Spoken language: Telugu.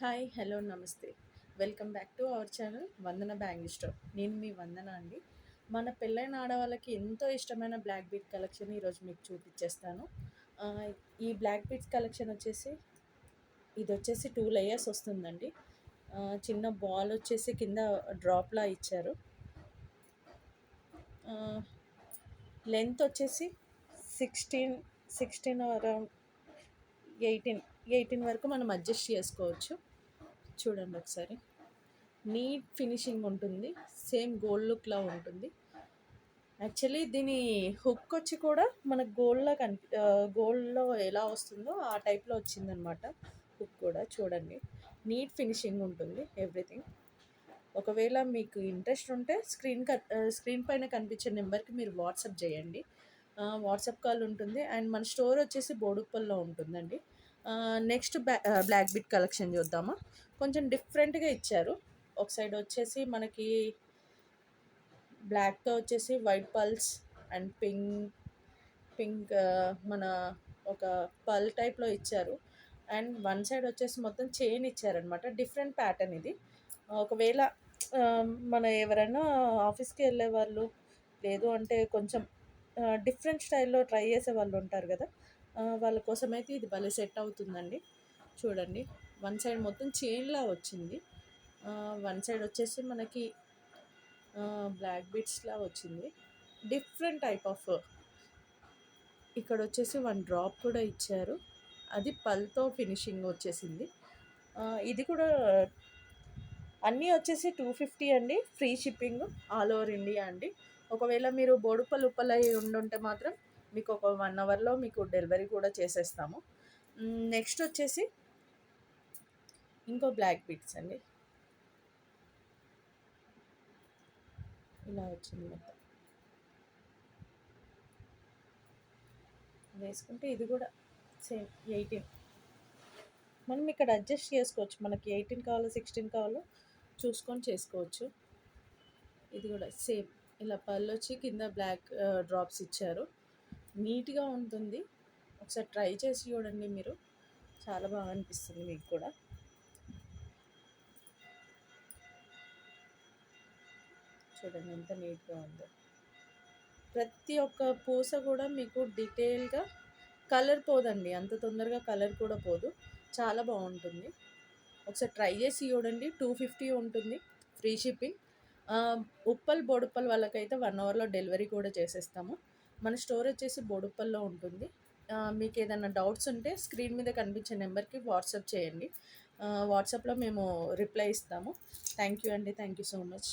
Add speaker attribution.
Speaker 1: హాయ్, హలో, నమస్తే. Welcome back to our channel Vandana bangle store. నేను మీ వందన అండి. మన పెళ్ళైన ఆడవాళ్ళకి ఎంతో ఇష్టమైన బ్లాక్ బీట్ కలెక్షన్ ఈరోజు మీకు చూపించేస్తాను. ఈ బ్లాక్ బీట్స్ కలెక్షన్ వచ్చేసి ఇది వచ్చేసి 2 లేయర్స్ వస్తుందండి. చిన్న బాల్ వచ్చేసి కింద డ్రాప్లా ఇచ్చారు. లెంత్ వచ్చేసి 16 అరౌండ్ 18 వరకు మనం అడ్జస్ట్ చేసుకోవచ్చు. చూడండి ఒకసారి. నీట్ ఫినిషింగ్ ఉంటుంది. సేమ్ గోల్డ్ లుక్లా ఉంటుంది. యాక్చువల్లీ దీని హుక్ వచ్చి కూడా మనకు గోల్డ్లో ఎలా వస్తుందో ఆ టైప్లో వచ్చిందనమాట. హుక్ కూడా చూడండి, నీట్ ఫినిషింగ్ ఉంటుంది ఎవ్రీథింగ్. ఒకవేళ మీకు ఇంట్రెస్ట్ ఉంటే స్క్రీన్ పైన కనిపించే నెంబర్కి మీరు వాట్సాప్ చేయండి. వాట్సాప్ కాల్ ఉంటుంది. అండ్ మన స్టోర్ వచ్చేసి బోడుప్పల్లో ఉంటుందండి. నెక్స్ట్ బ్లాక్ బిట్ కలెక్షన్ చూద్దామా. కొంచెం డిఫరెంట్గా ఇచ్చారు. ఒక సైడ్ వచ్చేసి మనకి బ్లాక్తో వచ్చేసి వైట్ పల్స్ అండ్ పింక్ మన ఒక పల్ టైప్లో ఇచ్చారు. అండ్ వన్ సైడ్ వచ్చేసి మొత్తం చైన్ ఇచ్చారనమాట. డిఫరెంట్ ప్యాటర్న్ ఇది. ఒకవేళ మన ఎవరైనా ఆఫీస్కి వెళ్ళే వాళ్ళు, లేదు అంటే కొంచెం డిఫరెంట్ స్టైల్లో ట్రై చేసే వాళ్ళు ఉంటారు కదా, వాళ్ళ కోసం అయితే ఇది భలే సెట్ అవుతుందండి. చూడండి, వన్ సైడ్ మొత్తం చైన్లా వచ్చింది. వన్ సైడ్ వచ్చేసి మనకి బ్లాక్ బీట్స్లా వచ్చింది. డిఫరెంట్ టైప్ ఆఫ్ ఇక్కడ వచ్చేసి 1 డ్రాప్ కూడా ఇచ్చారు. అది పల్తో ఫినిషింగ్ వచ్చేసింది. ఇది కూడా అన్నీ వచ్చేసి 250 అండి. Free shipping all over India అండి. ఒకవేళ మీరు ఉప్పల్ అయి ఉండుంటే మాత్రం మీకు ఒక 1 అవర్లో మీకు డెలివరీ కూడా చేసేస్తాము. నెక్స్ట్ వచ్చేసి ఇంకో బ్లాక్ బీట్స్ అండి. ఇలా వచ్చింది మొత్తం. వేసుకుంటే ఇది కూడా సేమ్ 18. మనం ఇక్కడ అడ్జస్ట్ చేసుకోవచ్చు. మనకి 18 కావాలో 16 కావాలో చూసుకొని చేసుకోవచ్చు. ఇది కూడా సేమ్ ఇలా పళ్ళు వచ్చి కింద బ్లాక్ డ్రాప్స్ ఇచ్చారు. నీట్గా ఉంటుంది. ఒకసారి ట్రై చేసి చూడండి మీరు. చాలా బాగా అనిపిస్తుంది మీకు కూడా. చూడండి ఎంత నీట్గా ఉందో. ప్రతి ఒక్క పూస కూడా మీకు డీటెయిల్గా కలర్ పోదండి. అంత తొందరగా కలర్ కూడా పోదు. చాలా బాగుంటుంది. ఒకసారి ట్రై చేసి చూడండి. 250 ఉంటుంది. Free shipping. బోడుప్పల్ వాళ్ళకైతే 1 అవర్లో డెలివరీ కూడా చేసేస్తాము. మన స్టోర్ వచ్చేసి బోడుప్పల్లో ఉంటుంది. మీకు ఏదైనా డౌట్స్ ఉంటే స్క్రీన్ మీద కనిపించే నెంబర్కి వాట్సాప్ చేయండి. వాట్సాప్లో మేము రిప్లై ఇస్తాము. థ్యాంక్ యూ అండి. Thank you so much.